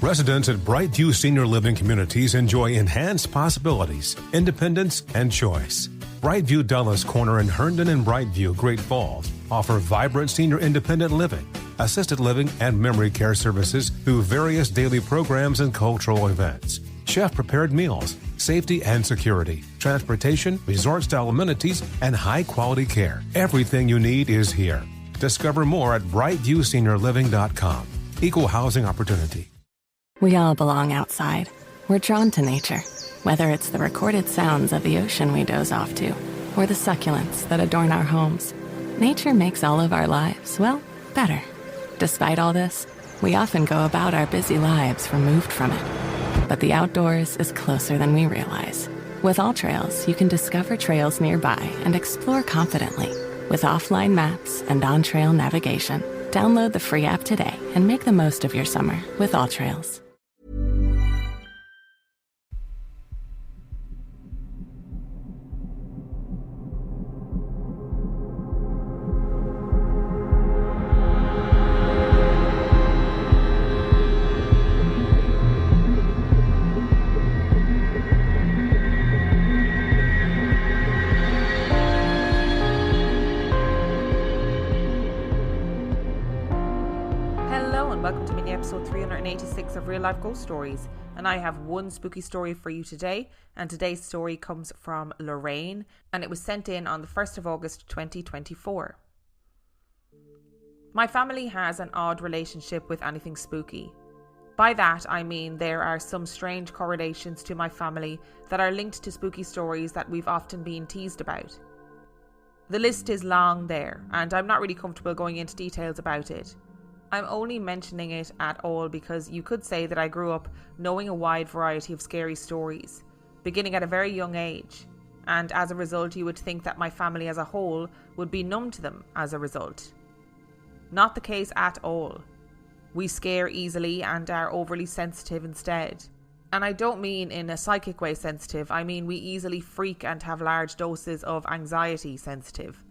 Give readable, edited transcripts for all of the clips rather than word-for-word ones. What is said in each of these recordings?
Residents at Brightview Senior Living Communities enjoy enhanced possibilities, independence, and choice. Brightview Dulles Corner in Herndon and Brightview, Great Falls, offer vibrant senior independent living, assisted living, and memory care services through various daily programs and cultural events. Chef-prepared meals, safety and security, transportation, resort-style amenities, and high-quality care. Everything you need is here. Discover more at brightviewseniorliving.com. Equal housing opportunity. We all belong outside. We're drawn to nature, whether it's the recorded sounds of the ocean we doze off to, or the succulents that adorn our homes. Nature makes all of our lives, well, better. Despite all this, we often go about our busy lives removed from it. But the outdoors is closer than we realize. With AllTrails, you can discover trails nearby and explore confidently. With offline maps and on-trail navigation, download the free app today and make the most of your summer with AllTrails. Welcome to mini episode 386 of Real Life Ghost Stories, and I have one spooky story for you today, and today's story comes from Lorraine, and it was sent in on the 1st of August 2024. My family has an odd relationship with anything spooky. By that I mean there are some strange correlations to my family that are linked to spooky stories that we've often been teased about. The list is long there, and I'm not really comfortable going into details about it. I'm only mentioning it at all because you could say that I grew up knowing a wide variety of scary stories, beginning at a very young age, and as a result you would think that my family as a whole would be numb to them as a result. Not the case at all. We scare easily and are overly sensitive instead. And I don't mean in a psychic way sensitive, I mean we easily freak and have large doses of anxiety sensitive.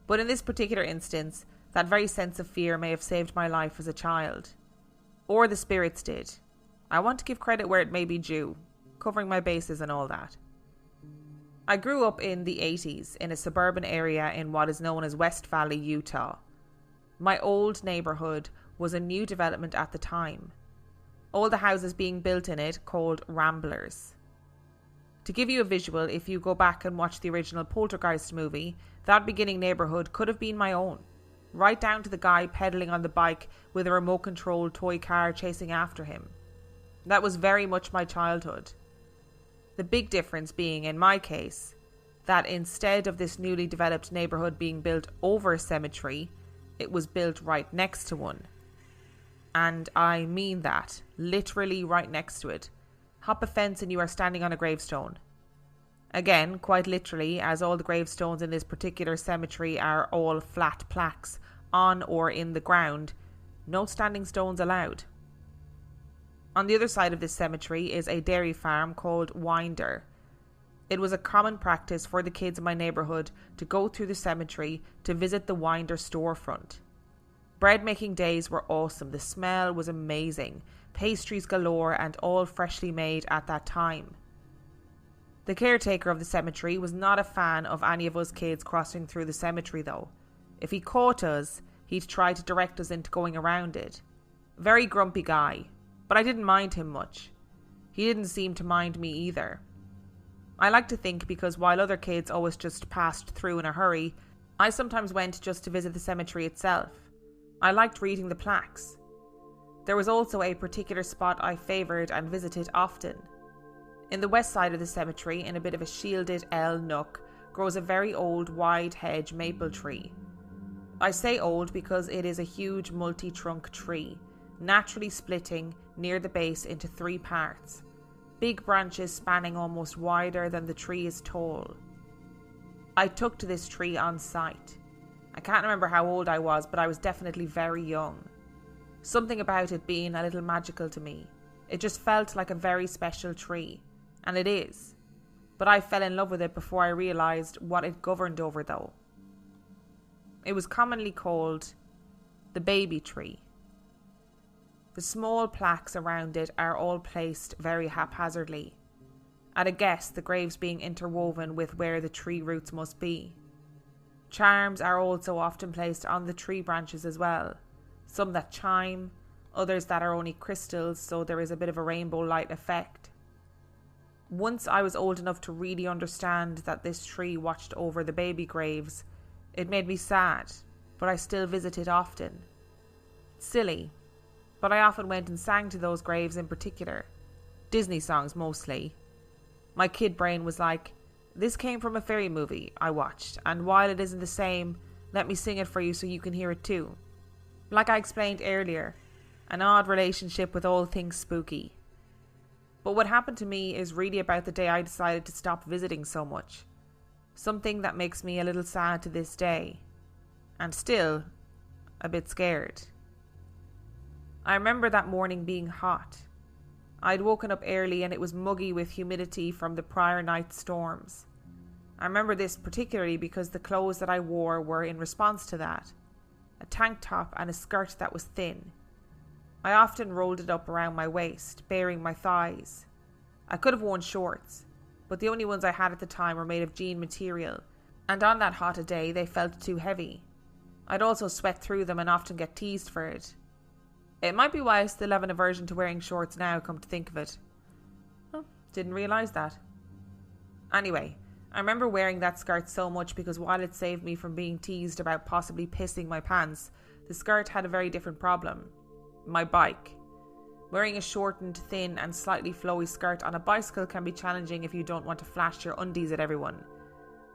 But in this particular instance, that very sense of fear may have saved my life as a child. Or the spirits did. I want to give credit where it may be due, covering my bases and all that. I grew up in the 80s in a suburban area in what is known as West Valley, Utah. My old neighbourhood was a new development at the time. All the houses being built in it called Ramblers. To give you a visual, if you go back and watch the original Poltergeist movie, that beginning neighbourhood could have been my own. Right down to the guy pedaling on the bike with a remote-controlled toy car chasing after him. That was very much my childhood. The big difference being, in my case, that instead of this newly developed neighbourhood being built over a cemetery, it was built right next to one. And I mean that, literally right next to it. Hop a fence and you are standing on a gravestone. Again, quite literally, as all the gravestones in this particular cemetery are all flat plaques on or in the ground, no standing stones allowed. On the other side of this cemetery is a dairy farm called Winder. It was a common practice for the kids in my neighbourhood to go through the cemetery to visit the Winder storefront. Bread making days were awesome, the smell was amazing, pastries galore and all freshly made at that time. The caretaker of the cemetery was not a fan of any of us kids crossing through the cemetery though. If he caught us, he'd try to direct us into going around it. Very grumpy guy, but I didn't mind him much. He didn't seem to mind me either. I like to think because while other kids always just passed through in a hurry, I sometimes went just to visit the cemetery itself. I liked reading the plaques. There was also a particular spot I favoured and visited often. In the west side of the cemetery, in a bit of a shielded L nook, grows a very old wide hedge maple tree. I say old because it is a huge multi-trunk tree, naturally splitting near the base into 3 parts. Big branches spanning almost wider than the tree is tall. I took to this tree on sight. I can't remember how old I was, but I was definitely very young. Something about it being a little magical to me. It just felt like a very special tree. And it is. But I fell in love with it before I realised what it governed over though. It was commonly called the baby tree. The small plaques around it are all placed very haphazardly. At a guess, the graves being interwoven with where the tree roots must be. Charms are also often placed on the tree branches as well, some that chime, others that are only crystals, so there is a bit of a rainbow light effect. Once I was old enough to really understand that this tree watched over the baby graves, it made me sad, but I still visit it often. Silly, but I often went and sang to those graves in particular. Disney songs mostly. My kid brain was like, this came from a fairy movie I watched, and while it isn't the same, let me sing it for you so you can hear it too. Like I explained earlier, an odd relationship with all things spooky. But what happened to me is really about the day I decided to stop visiting so much. Something that makes me a little sad to this day. And still, a bit scared. I remember that morning being hot. I'd woken up early and it was muggy with humidity from the prior night's storms. I remember this particularly because the clothes that I wore were in response to that. A tank top and a skirt that was thin. I often rolled it up around my waist, baring my thighs. I could have worn shorts, but the only ones I had at the time were made of jean material, and on that hot a day they felt too heavy. I'd also sweat through them and often get teased for it. It might be why I still have an aversion to wearing shorts now, come to think of it. Oh, didn't realise that. Anyway, I remember wearing that skirt so much because while it saved me from being teased about possibly pissing my pants, the skirt had a very different problem. My bike. Wearing a shortened, thin and slightly flowy skirt on a bicycle can be challenging if you don't want to flash your undies at everyone.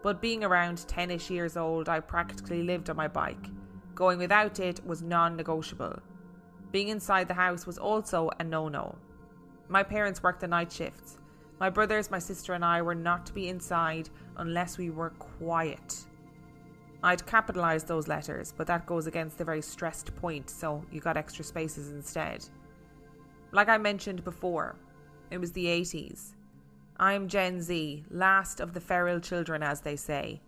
But being around 10ish years old, I practically lived on my bike. Going without it was non-negotiable. Being inside the house was also a no-no. My parents worked the night shifts. My brothers, my sister and I were not to be inside unless we were quiet. I'd capitalised those letters, but that goes against the very stressed point, so you got extra spaces instead. Like I mentioned before, it was the 80s. I'm Gen Z, last of the feral children as they say,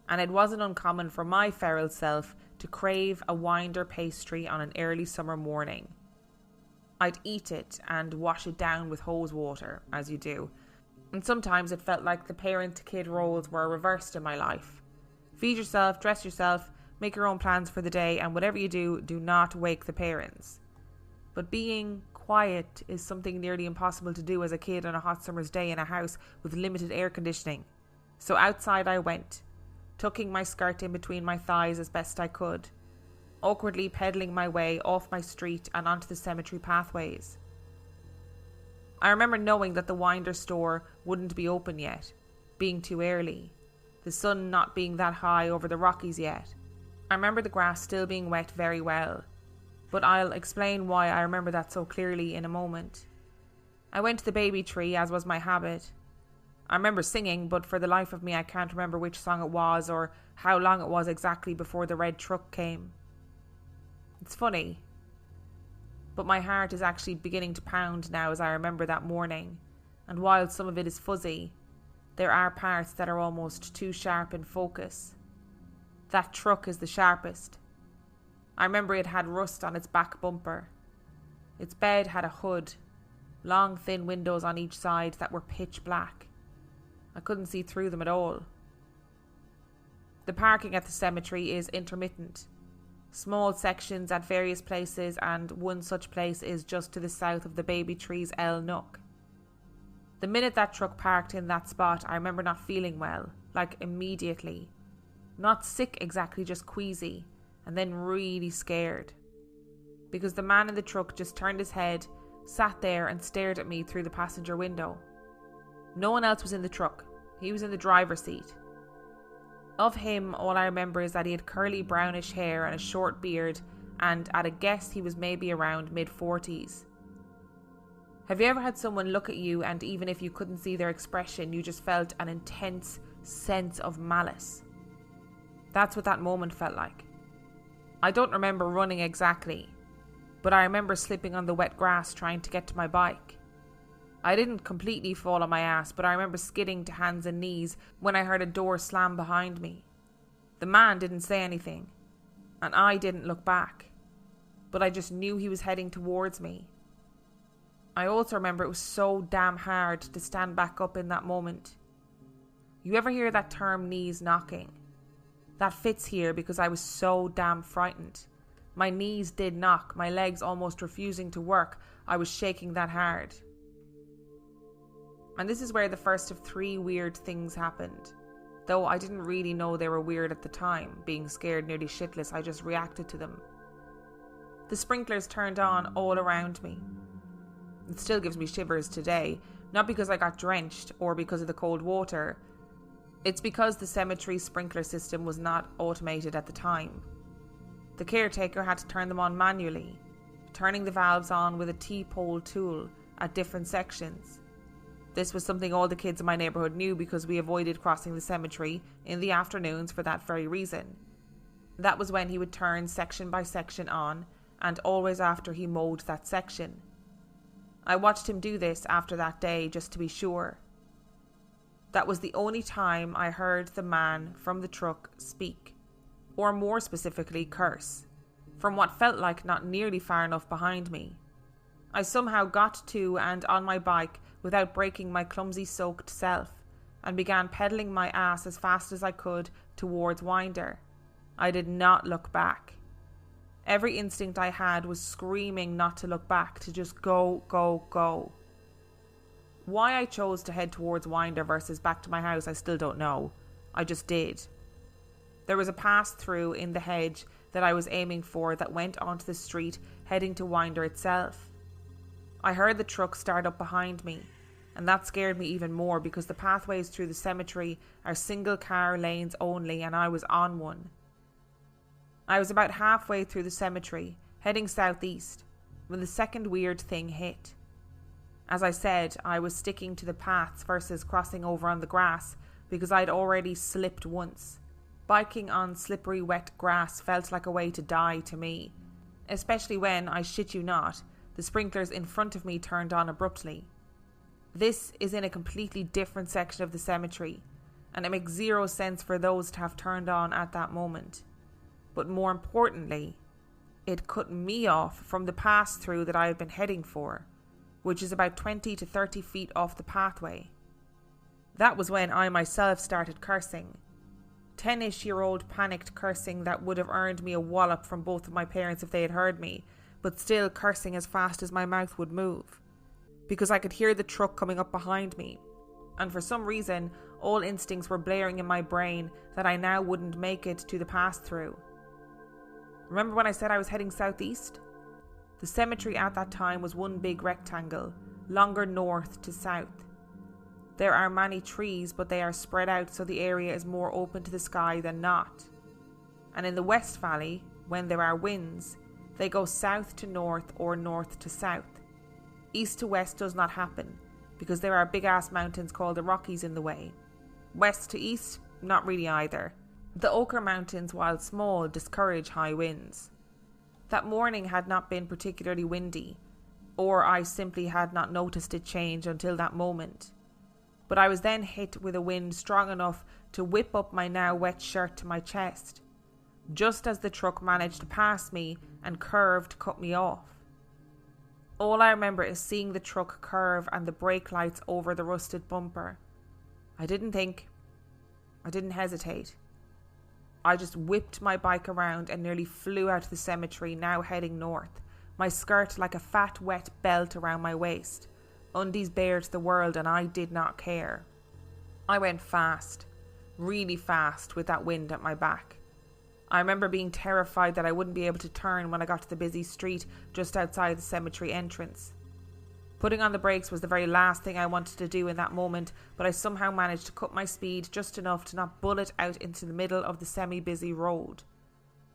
and it wasn't uncommon for my feral self to crave a winder pastry on an early summer morning. I'd eat it and wash it down with hose water, as you do, and sometimes it felt like the parent-to-kid roles were reversed in my life. Feed yourself, dress yourself, make your own plans for the day, and whatever you do, do not wake the parents. But being quiet is something nearly impossible to do as a kid on a hot summer's day in a house with limited air conditioning. So outside I went, tucking my skirt in between my thighs as best I could, awkwardly pedalling my way off my street and onto the cemetery pathways. I remember knowing that the winder store wouldn't be open yet, being too early. The sun not being that high over the Rockies yet. I remember the grass still being wet very well, but I'll explain why I remember that so clearly in a moment. I went to the baby tree as was my habit. I remember singing, but for the life of me I can't remember which song it was or how long it was exactly before the red truck came. It's funny, but my heart is actually beginning to pound now as I remember that morning, and while some of it is fuzzy, there are parts that are almost too sharp in focus. That truck is the sharpest. I remember it had rust on its back bumper. Its bed had a hood, long thin windows on each side that were pitch black. I couldn't see through them at all. The parking at the cemetery is intermittent. Small sections at various places, and one such place is just to the south of the baby tree's L Nook. The minute that truck parked in that spot, I remember not feeling well, like immediately. Not sick exactly, just queasy, and then really scared. Because the man in the truck just turned his head, sat there and stared at me through the passenger window. No one else was in the truck. He was in the driver's seat. Of him, all I remember is that he had curly brownish hair and a short beard, and at a guess he was maybe around mid-40s. Have you ever had someone look at you and even if you couldn't see their expression, you just felt an intense sense of malice? That's what that moment felt like. I don't remember running exactly, but I remember slipping on the wet grass trying to get to my bike. I didn't completely fall on my ass, but I remember skidding to hands and knees when I heard a door slam behind me. The man didn't say anything, and I didn't look back. but I just knew he was heading towards me. I also remember it was so damn hard to stand back up in that moment. You ever hear that term knees knocking? That fits here because I was so damn frightened. My knees did knock, my legs almost refusing to work. I was shaking that hard. And this is where the first of 3 weird things happened. Though I didn't really know they were weird at the time, being scared nearly shitless, I just reacted to them. The sprinklers turned on all around me. It still gives me shivers today, not because I got drenched or because of the cold water. It's because the cemetery sprinkler system was not automated at the time. The caretaker had to turn them on manually, turning the valves on with a T-pole tool at different sections. This was something all the kids in my neighbourhood knew because we avoided crossing the cemetery in the afternoons for that very reason. That was when he would turn section by section on, and always after he mowed that section. I watched him do this after that day just to be sure. That was the only time I heard the man from the truck speak, or more specifically curse, from what felt like not nearly far enough behind me. I somehow got to and on my bike without breaking my clumsy soaked self, and began pedalling my ass as fast as I could towards Winder. I did not look back. Every instinct I had was screaming not to look back, to just go, go, go. Why I chose to head towards Winder versus back to my house, I still don't know. I just did. There was a pass-through in the hedge that I was aiming for that went onto the street heading to Winder itself. I heard the truck start up behind me, and that scared me even more because the pathways through the cemetery are single car lanes only, and I was on one. I was about halfway through the cemetery, heading southeast, when the second weird thing hit. As I said, I was sticking to the paths versus crossing over on the grass because I'd already slipped once. Biking on slippery wet grass felt like a way to die to me, especially when, I shit you not, the sprinklers in front of me turned on abruptly. This is in a completely different section of the cemetery, and it makes zero sense for those to have turned on at that moment. But more importantly, it cut me off from the pass-through that I had been heading for, which is about 20 to 30 feet off the pathway. That was when I myself started cursing. 10-ish-year-old panicked cursing that would have earned me a wallop from both of my parents if they had heard me, but still cursing as fast as my mouth would move, because I could hear the truck coming up behind me, and for some reason all instincts were blaring in my brain that I now wouldn't make it to the pass-through. Remember when I said I was heading southeast? The cemetery at that time was one big rectangle, longer north to south. There are many trees, but they are spread out so the area is more open to the sky than not. And in the West Valley, when there are winds, they go south to north or north to south. East to west does not happen, because there are big-ass mountains called the Rockies in the way. West to east, not really either. The Ochre Mountains, while small, discourage high winds. That morning had not been particularly windy, or I simply had not noticed it change until that moment. But I was then hit with a wind strong enough to whip up my now wet shirt to my chest, just as the truck managed to pass me and curved to cut me off. All I remember is seeing the truck curve and the brake lights over the rusted bumper. I didn't think. I didn't hesitate. I just whipped my bike around and nearly flew out of the cemetery, now heading north, my skirt like a fat wet belt around my waist, undies bare to the world, and I did not care. I went fast, really fast, with that wind at my back. I remember being terrified that I wouldn't be able to turn when I got to the busy street just outside the cemetery entrance. Putting on the brakes was the very last thing I wanted to do in that moment, but I somehow managed to cut my speed just enough to not bullet out into the middle of the semi-busy road.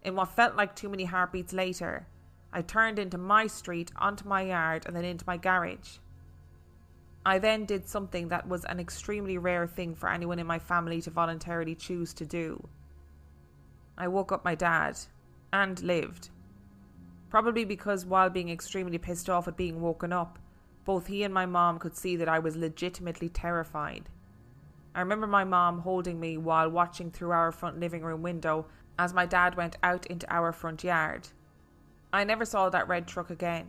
In what felt like too many heartbeats later, I turned into my street, onto my yard, and then into my garage. I then did something that was an extremely rare thing for anyone in my family to voluntarily choose to do. I woke up my dad, and lived. Probably because while being extremely pissed off at being woken up, both he and my mom could see that I was legitimately terrified. I remember my mom holding me while watching through our front living room window as my dad went out into our front yard. I never saw that red truck again,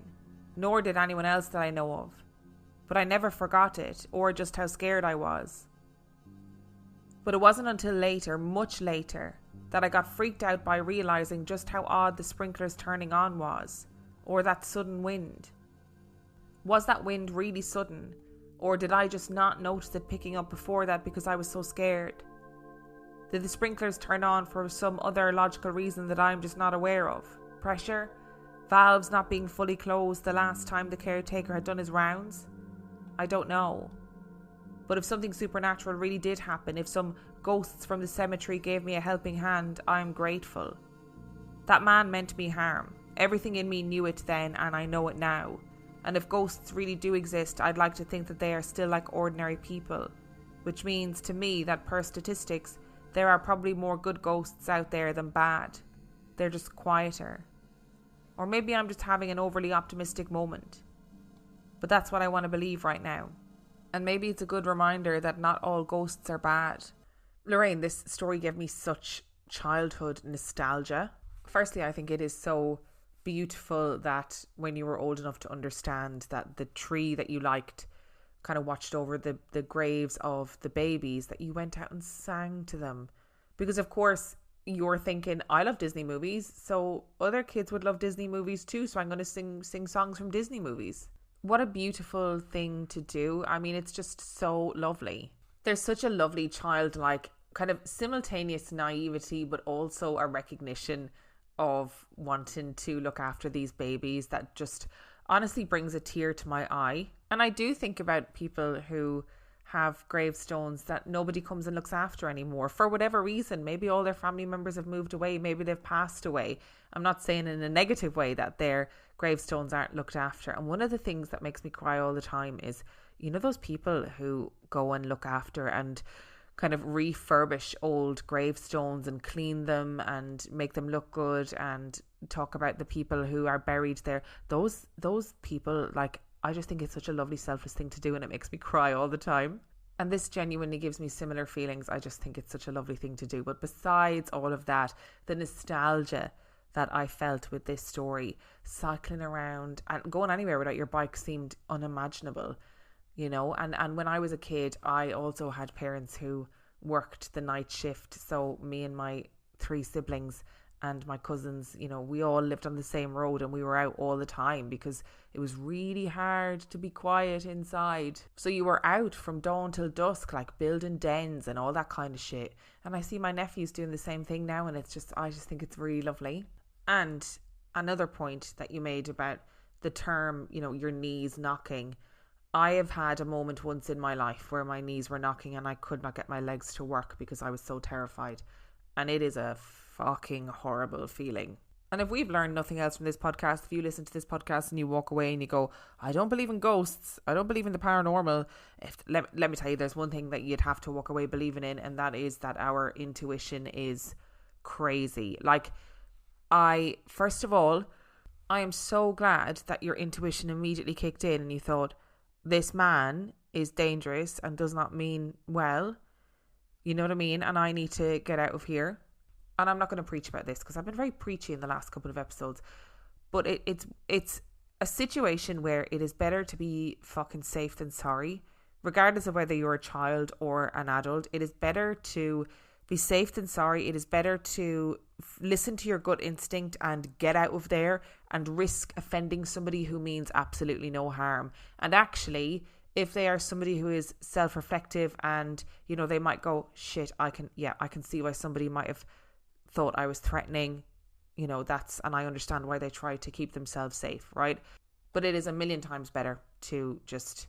nor did anyone else that I know of. But I never forgot it, or just how scared I was. But it wasn't until later, much later, that I got freaked out by realising just how odd the sprinklers turning on was, or that sudden wind. Was that wind really sudden, or did I just not notice it picking up before that because I was so scared? Did the sprinklers turn on for some other logical reason that I'm just not aware of? Pressure? Valves not being fully closed the last time the caretaker had done his rounds? I don't know. But if something supernatural really did happen, if some ghosts from the cemetery gave me a helping hand, I'm grateful. That man meant me harm. Everything in me knew it then, and I know it now. And if ghosts really do exist, I'd like to think that they are still like ordinary people. Which means, to me, that per statistics, there are probably more good ghosts out there than bad. They're just quieter. Or maybe I'm just having an overly optimistic moment. But that's what I want to believe right now. And maybe it's a good reminder that not all ghosts are bad. Lorraine, this story gave me such childhood nostalgia. Firstly, I think it is so beautiful that when you were old enough to understand that the tree that you liked kind of watched over the graves of the babies, that you went out and sang to them. Because of course you're thinking, I love Disney movies, so other kids would love Disney movies too, so I'm going to sing songs from Disney movies. What a beautiful thing to do. I mean, it's just so lovely. There's such a lovely childlike kind of simultaneous naivety, but also a recognition of wanting to look after these babies that just honestly brings a tear to my eye. And I do think about people who have gravestones that nobody comes and looks after anymore for whatever reason. Maybe all their family members have moved away, maybe they've passed away. I'm not saying in a negative way that their gravestones aren't looked after. And one of the things that makes me cry all the time is, you know, those people who go and look after and kind of refurbish old gravestones and clean them and make them look good and talk about the people who are buried there. Those people, like, I just think it's such a lovely selfless thing to do, and it makes me cry all the time. And this genuinely gives me similar feelings. I just think it's such a lovely thing to do. But besides all of that, the nostalgia that I felt with this story, cycling around and going anywhere without your bike seemed unimaginable, you know. And when I was a kid, I also had parents who worked the night shift. So me and my 3 siblings and my cousins, you know, we all lived on the same road and we were out all the time because it was really hard to be quiet inside. So you were out from dawn till dusk, like building dens and all that kind of shit. And I see my nephews doing the same thing now, and I just think it's really lovely. And another point that you made about the term, you know, your knees knocking. I have had a moment once in my life where my knees were knocking and I could not get my legs to work because I was so terrified. And it is a fucking horrible feeling. And if we've learned nothing else from this podcast, if you listen to this podcast and you walk away and you go, I don't believe in ghosts, I don't believe in the paranormal, let me tell you, there's one thing that you'd have to walk away believing in, and that is that our intuition is crazy. Like, first of all, I am so glad that your intuition immediately kicked in and you thought, this man is dangerous and does not mean well. You know what I mean? And I need to get out of here. And I'm not going to preach about this because I've been very preachy in the last couple of episodes. But it's a situation where it is better to be fucking safe than sorry. Regardless of whether you're a child or an adult, it is better to be safe than sorry. It is better to listen to your gut instinct and get out of there and risk offending somebody who means absolutely no harm. And actually, if they are somebody who is self-reflective and, you know, they might go, shit, I can see why somebody might have thought I was threatening, you know, and I understand why they try to keep themselves safe, right? But it is a million times better to just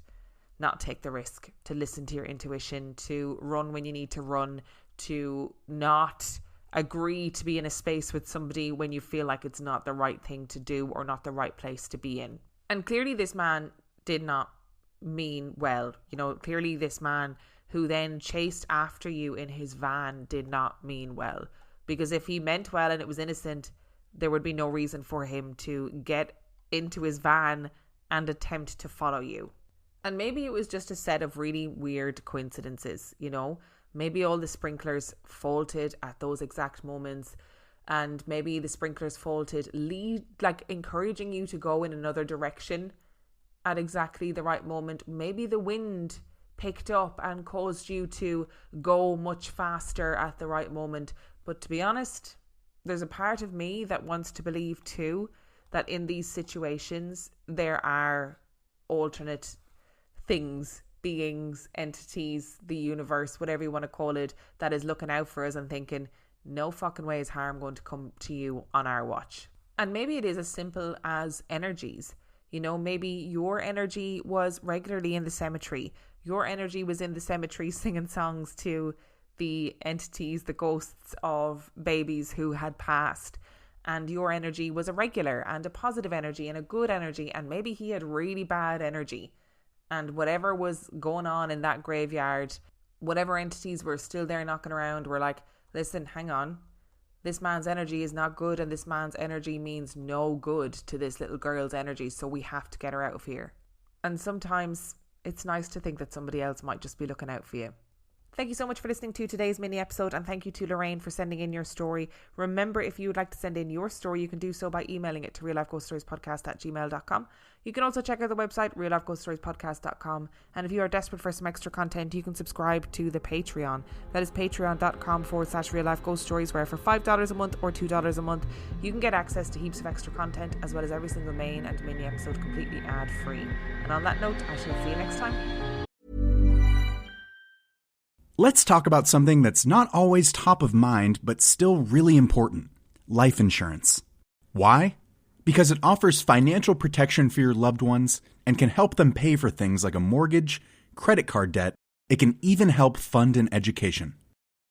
not take the risk, to listen to your intuition, to run when you need to run, to not agree to be in a space with somebody when you feel like it's not the right thing to do or not the right place to be in. And clearly this man did not mean well. You know, clearly this man who then chased after you in his van did not mean well. Because if he meant well and it was innocent, there would be no reason for him to get into his van and attempt to follow you. And maybe it was just a set of really weird coincidences, you know. Maybe all the sprinklers faulted at those exact moments. and maybe the sprinklers faulted, encouraging you to go in another direction at exactly the right moment. Maybe the wind picked up and caused you to go much faster at the right moment. But to be honest, there's a part of me that wants to believe too that in these situations there are alternate things, beings, entities, the universe, whatever you want to call it, that is looking out for us and thinking, no fucking way is harm going to come to you on our watch. And maybe it is as simple as energies. You know, maybe your energy was regularly in the cemetery. Your energy was in the cemetery singing songs to the entities, the ghosts of babies who had passed. And your energy was a regular and a positive energy and a good energy. And maybe he had really bad energy. And whatever was going on in that graveyard, whatever entities were still there knocking around, were like, listen, hang on. This man's energy is not good, and this man's energy means no good to this little girl's energy, so we have to get her out of here. And sometimes it's nice to think that somebody else might just be looking out for you. Thank you so much for listening to today's mini episode, and thank you to Lorraine for sending in your story. Remember, if you would like to send in your story, you can do so by emailing it to reallifeghoststoriespodcast@gmail.com. You can also check out the website reallifeghoststoriespodcast.com, and if you are desperate for some extra content, you can subscribe to the Patreon. That is patreon.com/reallifeghoststories, where for $5 a month or $2 a month you can get access to heaps of extra content, as well as every single main and mini episode completely ad free. And on that note, I shall see you next time. Let's talk about something that's not always top of mind, but still really important: life insurance. Why? Because it offers financial protection for your loved ones and can help them pay for things like a mortgage, credit card debt. It can even help fund an education.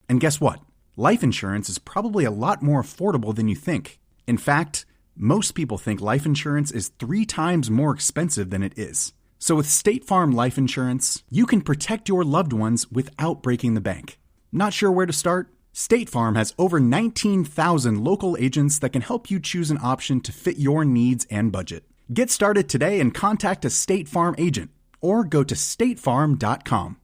And guess what? Life insurance is probably a lot more affordable than you think. In fact, most people think life insurance is 3 times more expensive than it is. So with State Farm Life Insurance, you can protect your loved ones without breaking the bank. Not sure where to start? State Farm has over 19,000 local agents that can help you choose an option to fit your needs and budget. Get started today and contact a State Farm agent or go to statefarm.com.